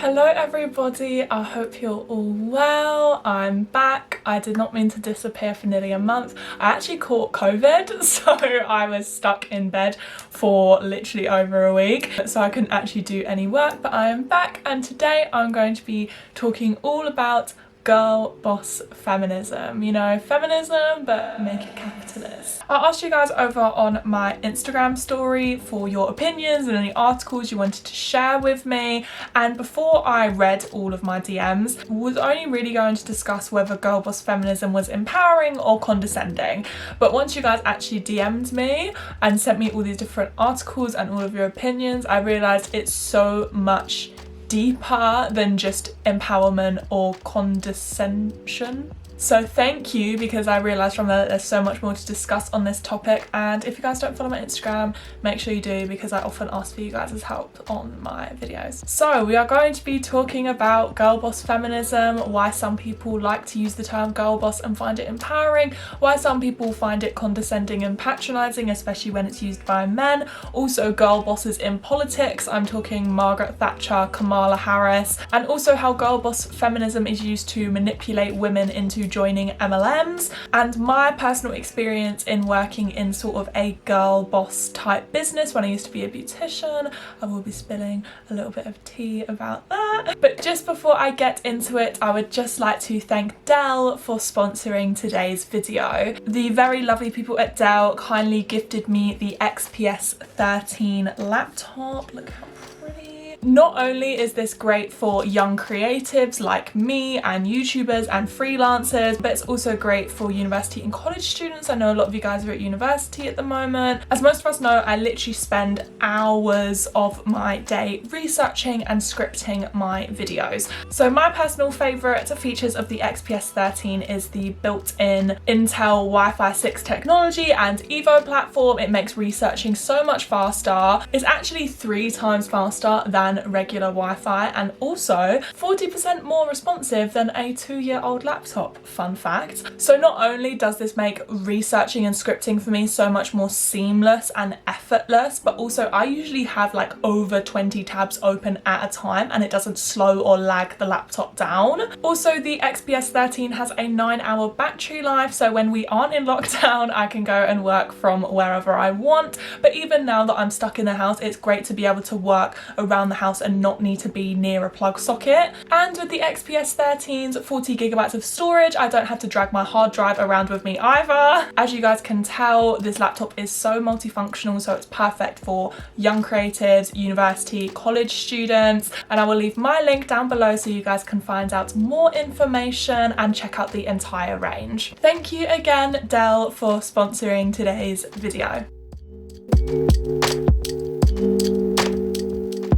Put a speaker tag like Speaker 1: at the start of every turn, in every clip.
Speaker 1: Hello everybody, I hope you're all well. I'm back. I did not mean to disappear for nearly a month. I actually caught COVID, so I was stuck in bed for literally over a week, so I couldn't actually do any work, but I am back and today I'm going to be talking all about girl boss feminism. You know, feminism, but make it capitalist. I asked you guys over on my Instagram story for your opinions and any articles you wanted to share with me, and before I read all of my DMs, was only really going to discuss whether girl boss feminism was empowering or condescending. But once you guys actually DM'd me and sent me all these different articles and all of your opinions, I realised it's so much deeper than just empowerment or condescension. So thank you, because I realised from there that there's so much more to discuss on this topic, and if you guys don't follow my Instagram, make sure you do, because I often ask for you guys' help on my videos. So we are going to be talking about girl boss feminism, why some people like to use the term girl boss and find it empowering, why some people find it condescending and patronising, especially when it's used by men. Also girl bosses in politics, I'm talking Margaret Thatcher, Kamala Harris, and also how girl boss feminism is used to manipulate women into joining MLMs, and my personal experience in working in sort of a girl boss type business when I used to be a beautician. I will be spilling a little bit of tea about that. But just before I get into it, I would just like to thank Dell for sponsoring today's video. The very lovely people at Dell kindly gifted me the XPS 13 laptop. Look how pretty. Not only is this great for young creatives like me and YouTubers and freelancers, but it's also great for university and college students. I know a lot of you guys are at university at the moment. As most of us know, I literally spend hours of my day researching and scripting my videos. So my personal favourite features of the XPS 13 is the built-in Intel Wi-Fi 6 technology and Evo platform. It makes researching so much faster. It's actually 3 times faster than regular Wi-Fi, and also 40% more responsive than a 2-year-old laptop, fun fact. So not only does this make researching and scripting for me so much more seamless and effortless, but also I usually have like over 20 tabs open at a time and it doesn't slow or lag the laptop down. Also the XPS 13 has a 9-hour battery life, so when we aren't in lockdown I can go and work from wherever I want. But even now that I'm stuck in the house, it's great to be able to work around the house and not need to be near a plug socket. And with the XPS 13's 40GB of storage, I don't have to drag my hard drive around with me either. As you guys can tell, this laptop is so multifunctional, so it's perfect for young creatives, university, college students, and I will leave my link down below so you guys can find out more information and check out the entire range. Thank you again, Dell, for sponsoring today's video.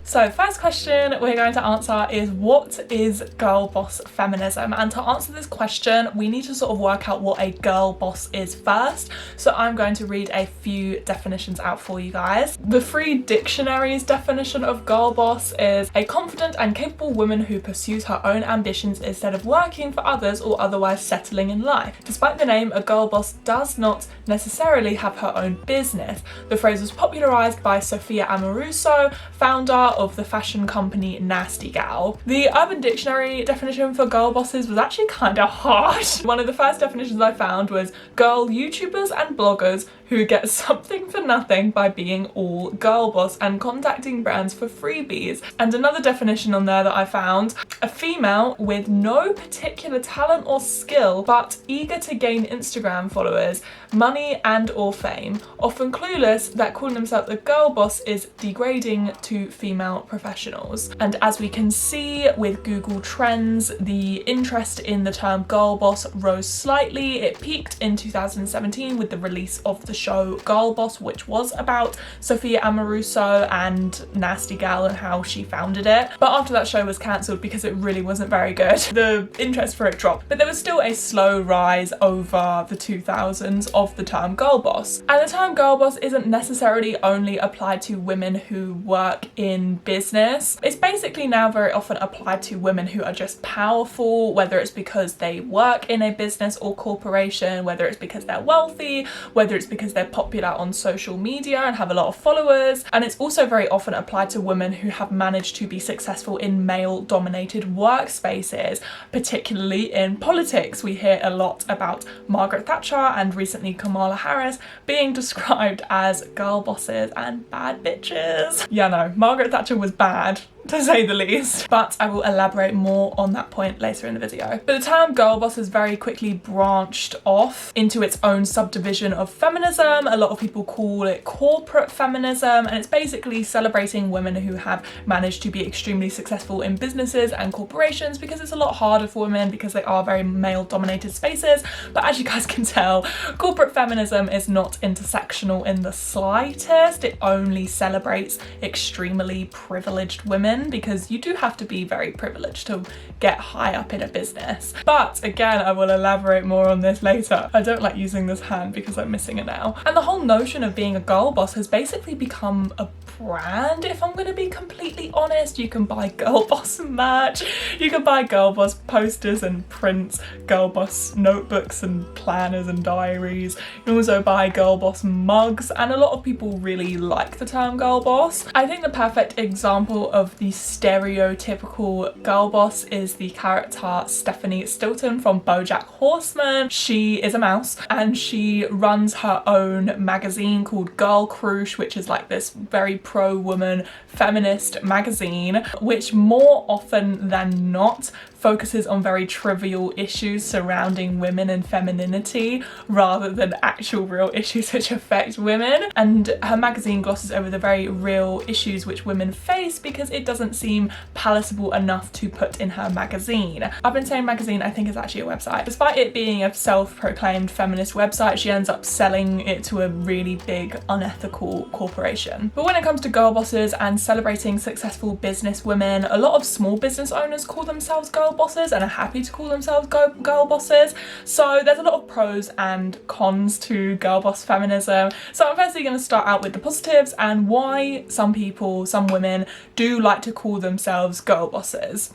Speaker 1: So first question we're going to answer is, what is girl boss feminism? And to answer this question, we need to sort of work out what a girl boss is first. So I'm going to read a few definitions out for you guys. The Free Dictionary's definition of girl boss is a confident and capable woman who pursues her own ambitions instead of working for others or otherwise settling in life. Despite the name, a girl boss does not necessarily have her own business. The phrase was popularised by Sophia Amoruso, founder of the fashion company Nasty Gal. The Urban Dictionary definition for girl bosses was actually kind of hard. One of the first definitions I found was girl YouTubers and bloggers who get something for nothing by being all girl boss and contacting brands for freebies. And another definition on there that I found, a female with no particular talent or skill but eager to gain Instagram followers, money and or fame, often clueless that calling themselves a girl boss is degrading to female professionals. And as we can see with Google Trends, the interest in the term girl boss rose slightly. It peaked in 2017 with the release of the show Girl Boss, which was about Sophia Amoruso and Nasty Gal and how she founded it. But after that show was cancelled because it really wasn't very good, the interest for it dropped. But there was still a slow rise over the 2000s of the term girl boss. And the term girl boss isn't necessarily only applied to women who work in business. It's basically now very often applied to women who are just powerful, whether it's because they work in a business or corporation, whether it's because they're wealthy, whether it's because because they're popular on social media and have a lot of followers, and it's also very often applied to women who have managed to be successful in male-dominated workspaces, particularly in politics. We hear a lot about Margaret Thatcher and recently Kamala Harris being described as girl bosses and bad bitches. Yeah, no, Margaret Thatcher was bad, to say the least, but I will elaborate more on that point later in the video. But the term girl boss has very quickly branched off into its own subdivision of feminism. A lot of people call it corporate feminism, and it's basically celebrating women who have managed to be extremely successful in businesses and corporations, because it's a lot harder for women because they are very male dominated spaces. But as you guys can tell, corporate feminism is not intersectional in the slightest. It only celebrates extremely privileged women, because you do have to be very privileged to get high up in a business. But again, I will elaborate more on this later. I don't like using this hand because I'm missing a nail. And the whole notion of being a girl boss has basically become a brand, if I'm going to be completely honest. You can buy girl boss merch, you can buy girl boss posters and prints, girl boss notebooks and planners and diaries. You can also buy girl boss mugs, and a lot of people really like the term girl boss. I think the perfect example of the stereotypical girl boss is the character Stephanie Stilton from BoJack Horseman. She is a mouse and she runs her own magazine called Girl Crush, which is like this very pro-woman feminist magazine, which more often than not focuses on very trivial issues surrounding women and femininity rather than actual real issues which affect women. And her magazine glosses over the very real issues which women face because it doesn't seem palatable enough to put in her magazine. I've been saying magazine, I think it's actually a website. Despite it being a self-proclaimed feminist website, she ends up selling it to a really big unethical corporation. But when it comes to girl bosses and celebrating successful business women, a lot of small business owners call themselves girl bosses and are happy to call themselves girl bosses. So there's a lot of pros and cons to girl boss feminism. So I'm firstly going to start out with the positives and why some people, some women, do like to call themselves girl bosses.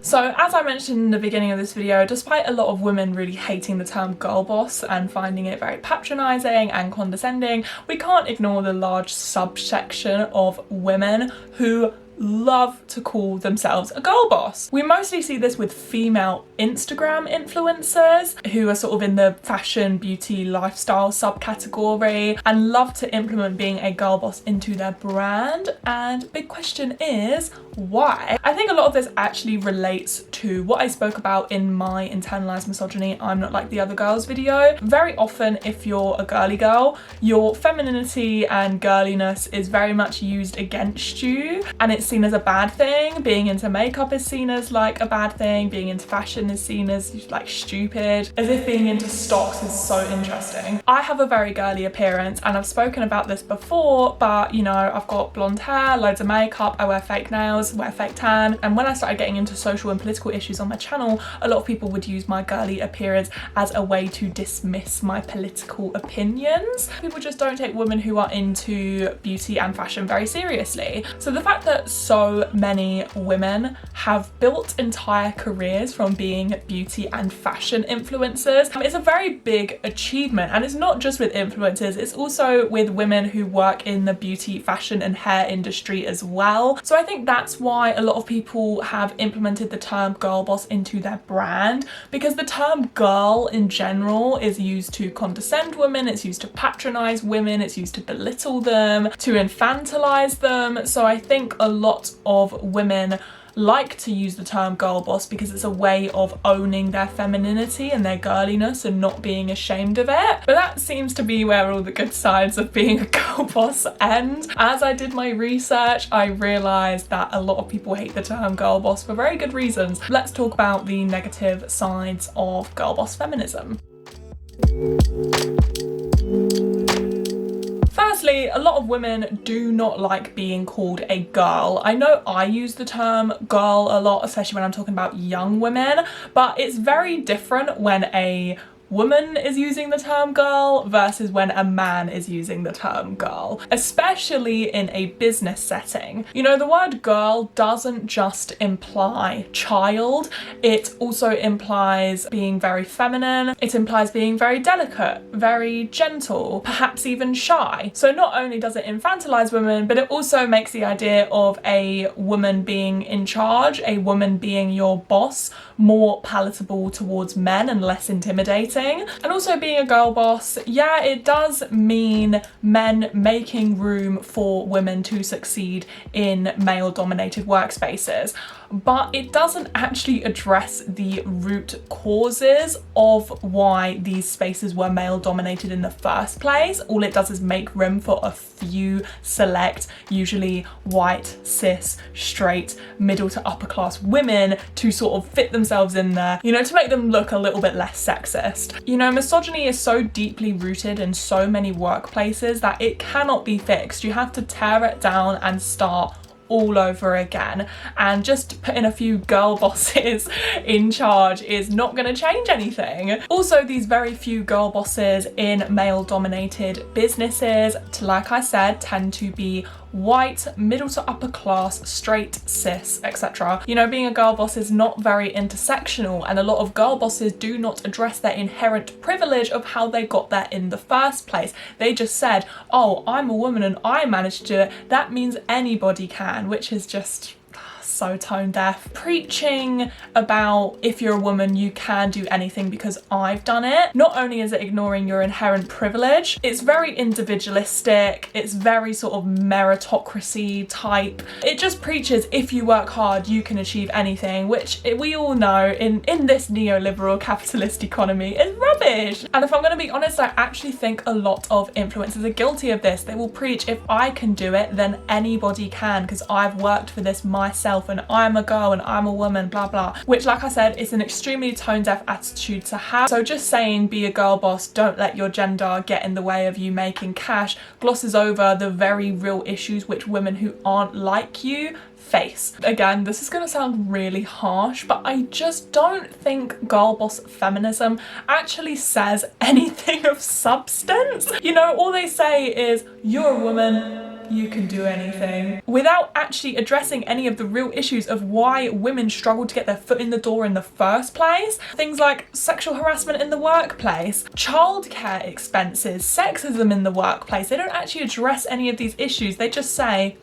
Speaker 1: So as I mentioned in the beginning of this video, despite a lot of women really hating the term girl boss and finding it very patronising and condescending, we can't ignore the large subsection of women who love to call themselves a girl boss. We mostly see this with female Instagram influencers who are sort of in the fashion, beauty, lifestyle subcategory and love to implement being a girl boss into their brand. And big question is, why? I think a lot of this actually relates to what I spoke about in my internalized misogyny, I'm not like the other girls video. Very often, if you're a girly girl, your femininity and girliness is very much used against you, and it's seen as a bad thing. Being into makeup is seen as like a bad thing, being into fashion is seen as like stupid, as if being into stocks is so interesting. I have a very girly appearance and I've spoken about this before, but you know, I've got blonde hair, loads of makeup, I wear fake nails, wear fake tan, and when I started getting into social and political issues on my channel, a lot of people would use my girly appearance as a way to dismiss my political opinions. People just don't take women who are into beauty and fashion very seriously. So the fact that so many women have built entire careers from being beauty and fashion influencers is a very big achievement, and it's not just with influencers, it's also with women who work in the beauty, fashion and hair industry as well. So I think that's why a lot of people have implemented the term girl boss into their brand, because the term girl in general is used to condescend women, it's used to patronize women, it's used to belittle them, to infantilize them. So I think a lot of women like to use the term girl boss because it's a way of owning their femininity and their girliness and not being ashamed of it. But that seems to be where all the good sides of being a girl boss end. As I did my research, I realised that a lot of people hate the term girl boss for very good reasons. Let's talk about the negative sides of girl boss feminism. Firstly, a lot of women do not like being called a girl. I know I use the term girl a lot, especially when I'm talking about young women, but it's very different when a woman is using the term girl versus when a man is using the term girl, especially in a business setting. You know, the word girl doesn't just imply child, it also implies being very feminine, it implies being very delicate, very gentle, perhaps even shy. So not only does it infantilize women, but it also makes the idea of a woman being in charge, a woman being your boss, more palatable towards men and less intimidating. And also being a girl boss, yeah, it does mean men making room for women to succeed in male-dominated workspaces, but it doesn't actually address the root causes of why these spaces were male-dominated in the first place. All it does is make room for a few select, usually white, cis, straight, middle to upper class women to sort of fit themselves in there, you know, to make them look a little bit less sexist. You know, misogyny is so deeply rooted in so many workplaces that it cannot be fixed. You have to tear it down and start all over again, and just putting a few girl bosses in charge is not going to change anything. Also, these very few girl bosses in male dominated businesses, like I said, tend to be white, middle to upper class, straight, cis, etc. You know, being a girl boss is not very intersectional, and a lot of girl bosses do not address their inherent privilege of how they got there in the first place. They just said, oh, I'm a woman and I managed to do it, that means anybody can, which is just so tone deaf. Preaching about if you're a woman you can do anything because I've done it, not only is it ignoring your inherent privilege, it's very individualistic, it's very sort of meritocracy type. It just preaches if you work hard you can achieve anything, which we all know in this neoliberal capitalist economy is rubbish. And if I'm going to be honest, I actually think a lot of influencers are guilty of this. They will preach if I can do it then anybody can because I've worked for this myself and I'm a girl and I'm a woman, blah blah, which, like I said, is an extremely tone deaf attitude to have. So just saying be a girl boss, don't let your gender get in the way of you making cash, glosses over the very real issues which women who aren't like you face. Again, this is gonna sound really harsh, but I just don't think girl boss feminism actually says anything of substance. You know, all they say is you're a woman, you can do anything, without actually addressing any of the real issues of why women struggle to get their foot in the door in the first place. Things like sexual harassment in the workplace, childcare expenses, sexism in the workplace. They don't actually address any of these issues. They just say,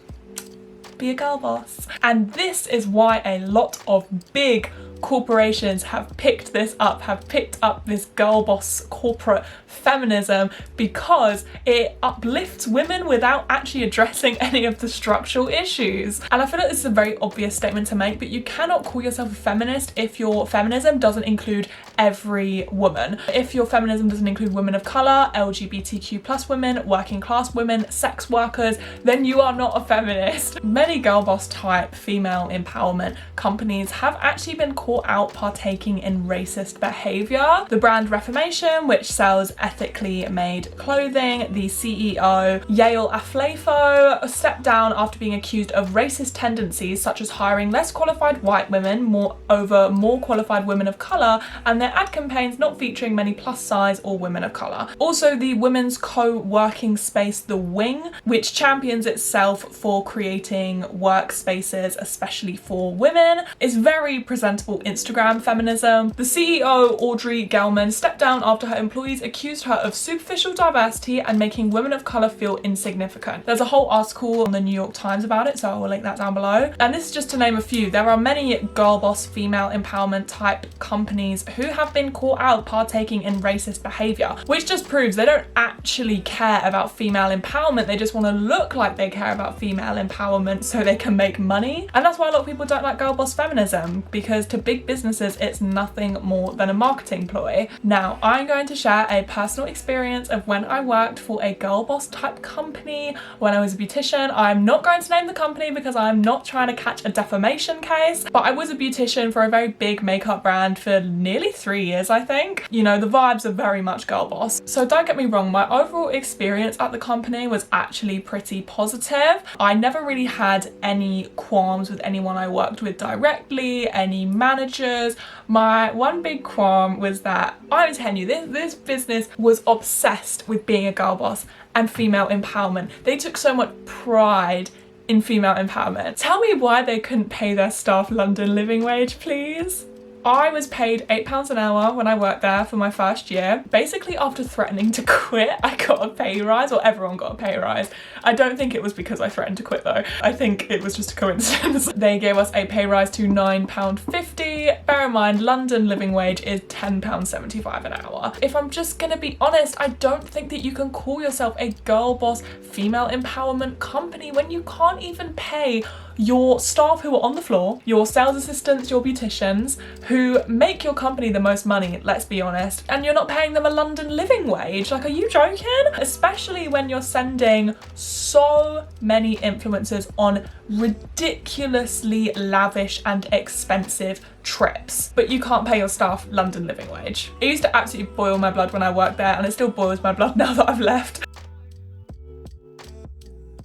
Speaker 1: be a girl boss. And this is why a lot of big corporations have picked this up, have picked up this girl boss corporate feminism, because it uplifts women without actually addressing any of the structural issues. And I feel like this is a very obvious statement to make, but you cannot call yourself a feminist if your feminism doesn't include every woman. If your feminism doesn't include women of colour, LGBTQ+ women, working class women, sex workers, then you are not a feminist. Many girl boss type female empowerment companies have actually been caught out partaking in racist behaviour. The brand Reformation, which sells ethically made clothing, the CEO Yale Aflefo stepped down after being accused of racist tendencies such as hiring less qualified white women over more qualified women of colour, and their ad campaigns not featuring many plus size or women of colour. Also, the women's co-working space The Wing, which champions itself for creating workspaces especially for women, is very presentable Instagram feminism. The CEO Audrey Gelman stepped down after her employees accused her of superficial diversity and making women of colour feel insignificant. There's a whole article on the New York Times about it, so I will link that down below. And this is just to name a few. There are many girl boss female empowerment type companies who have been caught out partaking in racist behaviour, which just proves they don't actually care about female empowerment. They just want to look like they care about female empowerment so they can make money. And that's why a lot of people don't like girl boss feminism, because to big businesses it's nothing more than a marketing ploy. Now, I'm going to share a personal experience of when I worked for a girl boss type company when I was a beautician. I'm not going to name the company because I'm not trying to catch a defamation case, but I was a beautician for a very big makeup brand for nearly 3 years, I think. You know, the vibes are very much girl boss. So don't get me wrong, my overall experience at the company was actually pretty positive. I never really had any qualms with anyone I worked with directly, any managers. My one big qualm was that, I'm telling you, this business was obsessed with being a girl boss and female empowerment. They took so much pride in female empowerment. Tell me why they couldn't pay their staff London living wage, please. I was paid £8 an hour when I worked there for my first year. Basically, after threatening to quit, I got a pay rise, or everyone got a pay rise. I don't think it was because I threatened to quit though. I think it was just a coincidence. They gave us a pay rise to £9.50. Bear in mind, London living wage is £10.75 an hour. If I'm just gonna be honest, I don't think that you can call yourself a girl boss female empowerment company when you can't even pay your staff who are on the floor, your sales assistants, your beauticians, who make your company the most money, let's be honest, and you're not paying them a London living wage. Like, are you joking? Especially when you're sending so many influencers on ridiculously lavish and expensive trips, but you can't pay your staff London living wage. It used to absolutely boil my blood when I worked there, and it still boils my blood now that I've left.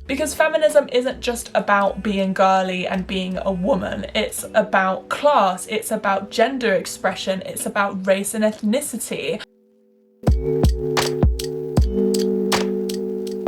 Speaker 1: Because feminism isn't just about being girly and being a woman, it's about class, it's about gender expression, it's about race and ethnicity.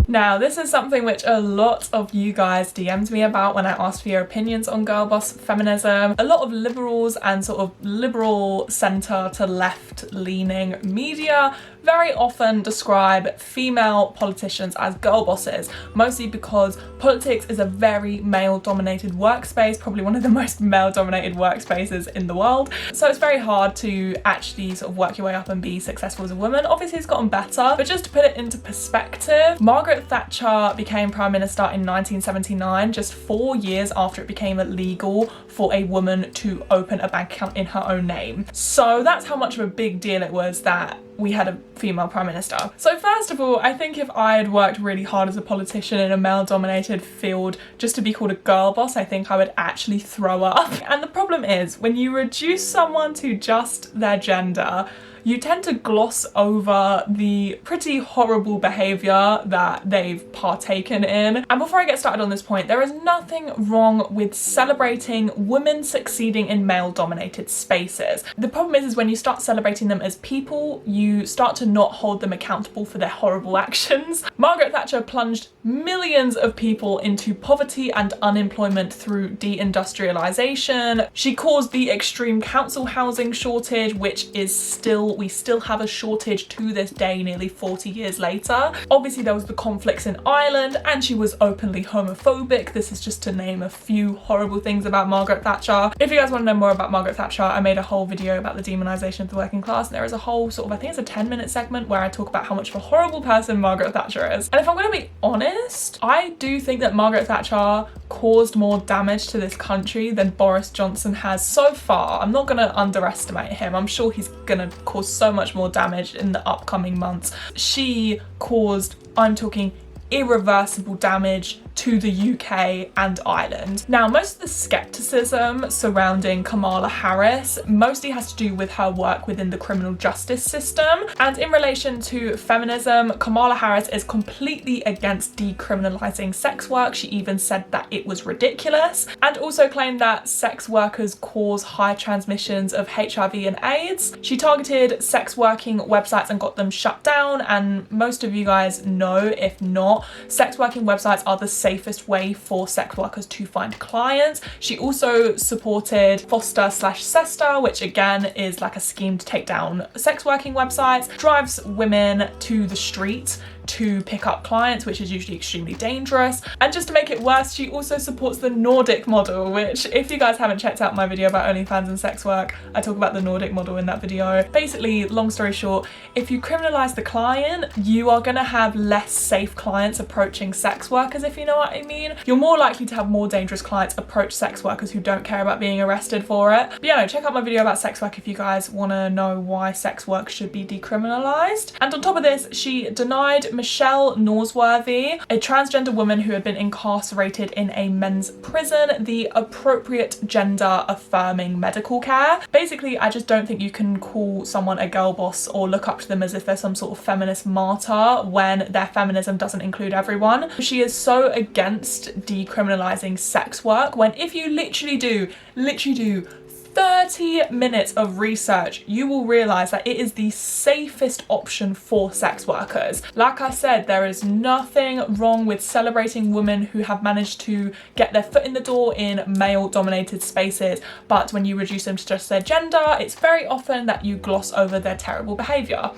Speaker 1: Now, this is something which a lot of you guys DM'd me about when I asked for your opinions on girl boss feminism. A lot of liberals and sort of liberal centre to left leaning media very often describe female politicians as girl bosses, mostly because politics is a very male-dominated workspace, probably one of the most male-dominated workspaces in the world. So it's very hard to actually sort of work your way up and be successful as a woman. Obviously it's gotten better, but just to put it into perspective, Margaret Thatcher became Prime Minister in 1979, just 4 years after it became illegal for a woman to open a bank account in her own name. So that's how much of a big deal it was that we had a female Prime Minister. So first of all, I think if I had worked really hard as a politician in a male-dominated field just to be called a girl boss, I think I would actually throw up. And the problem is, when you reduce someone to just their gender, you tend to gloss over the pretty horrible behaviour that they've partaken in. And before I get started on this point, there is nothing wrong with celebrating women succeeding in male-dominated spaces. The problem is when you start celebrating them as people, you start to not hold them accountable for their horrible actions. Margaret Thatcher plunged millions of people into poverty and unemployment through deindustrialisation. She caused the extreme council housing shortage, which is we still have a shortage to this day, nearly 40 years later. Obviously there was the conflicts in Ireland, and she was openly homophobic. This is just to name a few horrible things about Margaret Thatcher. If you guys want to know more about Margaret Thatcher, I made a whole video about the demonisation of the working class. There is a whole sort of, I think it's a 10-minute segment where I talk about how much of a horrible person Margaret Thatcher is. And if I'm going to be honest, I do think that Margaret Thatcher caused more damage to this country than Boris Johnson has so far. I'm not going to underestimate him. I'm sure he's going to cause so much more damage in the upcoming months. She caused, I'm talking irreversible damage to the UK and Ireland. Now, most of the skepticism surrounding Kamala Harris mostly has to do with her work within the criminal justice system. And in relation to feminism, Kamala Harris is completely against decriminalising sex work. She even said that it was ridiculous, and also claimed that sex workers cause high transmissions of HIV and AIDS. She targeted sex working websites and got them shut down, and most of you guys know, if not, sex working websites are the safest way for sex workers to find clients. She also supported Foster/Sesta, which again is like a scheme to take down sex working websites, drives women to the street to pick up clients, which is usually extremely dangerous. And just to make it worse, she also supports the Nordic model, which, if you guys haven't checked out my video about OnlyFans and sex work, I talk about the Nordic model in that video. Basically, long story short, if you criminalise the client, you are going to have less safe clients approaching sex workers, if you know what I mean. You're more likely to have more dangerous clients approach sex workers who don't care about being arrested for it. But yeah, no, check out my video about sex work if you guys want to know why sex work should be decriminalised. And on top of this, she denied Michelle Norsworthy, a transgender woman who had been incarcerated in a men's prison, the appropriate gender affirming medical care. Basically, I just don't think you can call someone a girl boss or look up to them as if they're some sort of feminist martyr when their feminism doesn't include everyone. She is so against decriminalising sex work when if you literally do 30 minutes of research, you will realise that it is the safest option for sex workers. Like I said, there is nothing wrong with celebrating women who have managed to get their foot in the door in male-dominated spaces, but when you reduce them to just their gender, it's very often that you gloss over their terrible behaviour.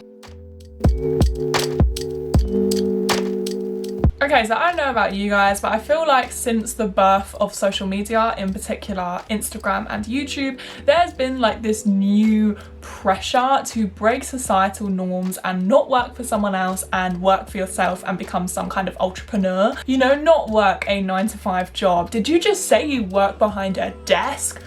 Speaker 1: Okay, so I don't know about you guys, but I feel like since the birth of social media, in particular Instagram and YouTube, there's been like this new pressure to break societal norms and not work for someone else and work for yourself and become some kind of entrepreneur. You know, not work a 9-to-5 job. Did you just say you work behind a desk?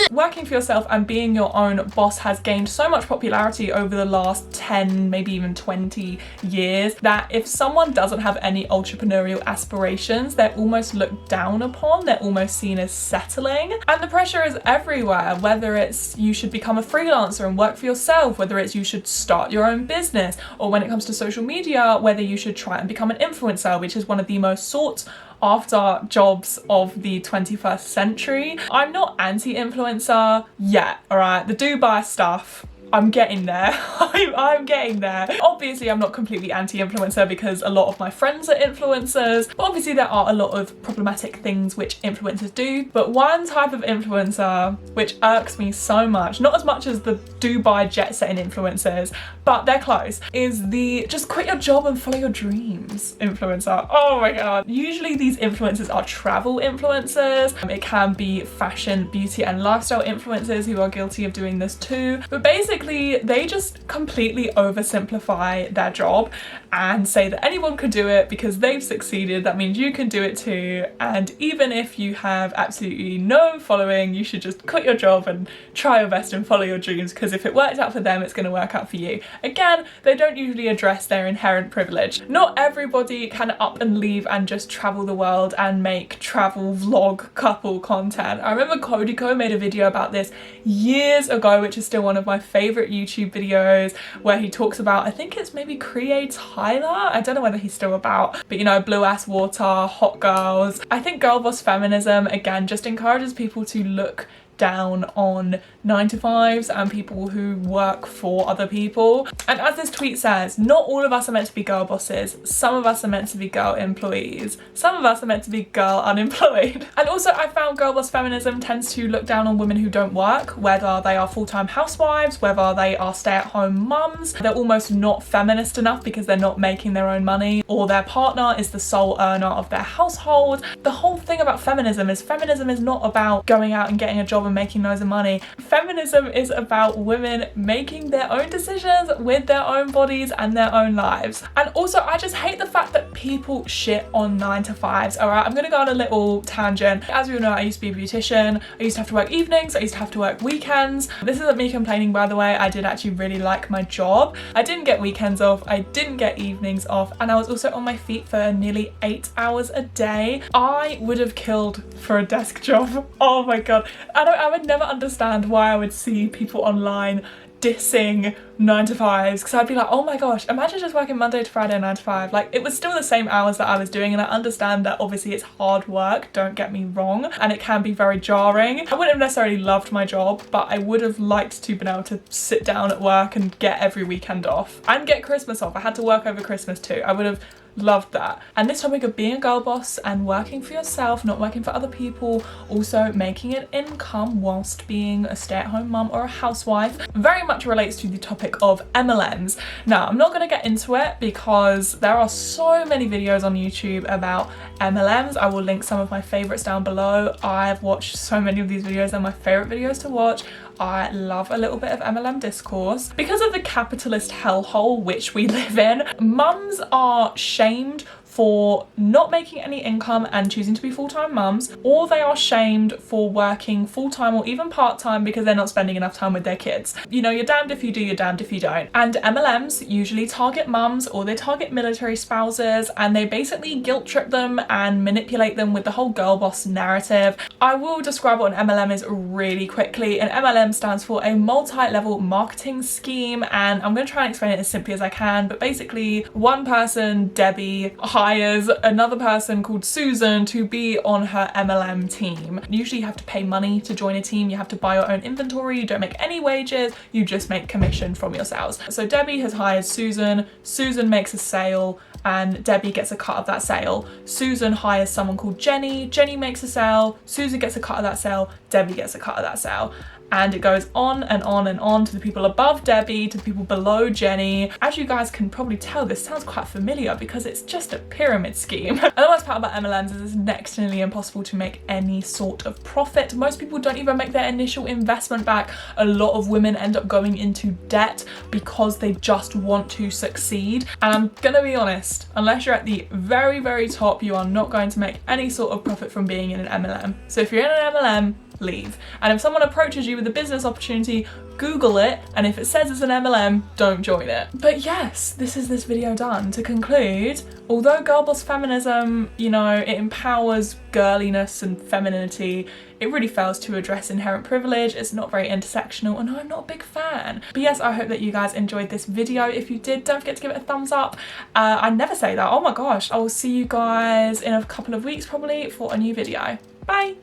Speaker 1: Working for yourself and being your own boss has gained so much popularity over the last 10, maybe even 20 years that if someone doesn't have any entrepreneurial aspirations, they're almost looked down upon, they're almost seen as settling. And the pressure is everywhere, whether it's you should become a freelancer and work for yourself, whether it's you should start your own business, or when it comes to social media, whether you should try and become an influencer, which is one of the most sought after jobs of the 21st century. I'm not anti-influencer yet, alright? The Dubai stuff, I'm getting there. I'm getting there. Obviously, I'm not completely anti-influencer because a lot of my friends are influencers, but obviously there are a lot of problematic things which influencers do. But one type of influencer which irks me so much, not as much as the Dubai jet-setting influencers, but they're close, is the just quit your job and follow your dreams influencer. Oh my god. Usually these influencers are travel influencers. It can be fashion, beauty and lifestyle influencers who are guilty of doing this too. But basically they just completely oversimplify their job and say that anyone could do it because they've succeeded. That means you can do it too. And even if you have absolutely no following, you should just quit your job and try your best and follow your dreams, because if it worked out for them, it's going to work out for you. Again, they don't usually address their inherent privilege. Not everybody can up and leave and just travel the world and make travel vlog couple content. I remember Kodiko made a video about this years ago, which is still one of my favourite YouTube videos, where he talks about, I think it's maybe Create Tyler, I don't know whether he's still about, but you know, blue ass water, hot girls. I think girl boss feminism, again, just encourages people to look down on 9-to-5s and people who work for other people. And as this tweet says, not all of us are meant to be girl bosses. Some of us are meant to be girl employees. Some of us are meant to be girl unemployed. And also I found girl boss feminism tends to look down on women who don't work, whether they are full-time housewives, whether they are stay-at-home mums. They're almost not feminist enough because they're not making their own money, or their partner is the sole earner of their household. The whole thing about feminism is not about going out and getting a job and making loads of money. Feminism is about women making their own decisions with their own bodies and their own lives. And also I just hate the fact that people shit on 9-to-5s. Alright, I'm gonna go on a little tangent. As we all know, I used to be a beautician. I used to have to work evenings, I used to have to work weekends. This isn't me complaining, by the way. I did actually really like my job. I didn't get weekends off, I didn't get evenings off, and I was also on my feet for nearly 8 hours a day. I would have killed for a desk job. Oh my god. I would never understand why I would see people online dissing 9-to-5s, because I'd be like, oh my gosh, imagine just working Monday to Friday 9-to-5. Like, it was still the same hours that I was doing, and I understand that obviously it's hard work, don't get me wrong, and it can be very jarring. I wouldn't have necessarily loved my job, but I would have liked to have been able to sit down at work and get every weekend off and get Christmas off. I had to work over Christmas too. I would have loved that. And this topic of being a girl boss and working for yourself, not working for other people, also making an income whilst being a stay-at-home mum or a housewife, very much relates to the topic of MLMs. Now, I'm not going to get into it because there are so many videos on YouTube about MLMs. I will link some of my favourites down below. I've watched so many of these videos, they're my favourite videos to watch. I love a little bit of MLM discourse. Because of the capitalist hellhole which we live in, mums are shamed for not making any income and choosing to be full-time mums, or they are shamed for working full-time or even part-time because they're not spending enough time with their kids. You know, you're damned if you do, you're damned if you don't. And MLMs usually target mums, or they target military spouses, and they basically guilt trip them and manipulate them with the whole girl boss narrative. I will describe what an MLM is really quickly. An MLM stands for a multi-level marketing scheme, and I'm going to try and explain it as simply as I can, but basically one person, Debbie, hires hires another person called Susan to be on her MLM team. Usually you have to pay money to join a team, you have to buy your own inventory, you don't make any wages, you just make commission from your sales. So Debbie has hired Susan, Susan makes a sale, and Debbie gets a cut of that sale. Susan hires someone called Jenny, Jenny makes a sale, Susan gets a cut of that sale, Debbie gets a cut of that sale. And it goes on and on and on to the people above Debbie, to the people below Jenny. As you guys can probably tell, this sounds quite familiar because it's just a pyramid scheme. And the worst part about MLMs is it's next to nearly impossible to make any sort of profit. Most people don't even make their initial investment back. A lot of women end up going into debt because they just want to succeed. And I'm gonna be honest, unless you're at the very, very top, you are not going to make any sort of profit from being in an MLM. So if you're in an MLM, leave. And if someone approaches you with a business opportunity, Google it, and if it says it's an MLM, don't join it. But yes, this is this video done. To conclude, although girl boss feminism, you know, it empowers girliness and femininity, it really fails to address inherent privilege. It's not very intersectional, and I'm not a big fan. But yes, I hope that you guys enjoyed this video. If you did, don't forget to give it a thumbs up. I never say that, oh my gosh. I will see you guys in a couple of weeks probably for a new video. Bye.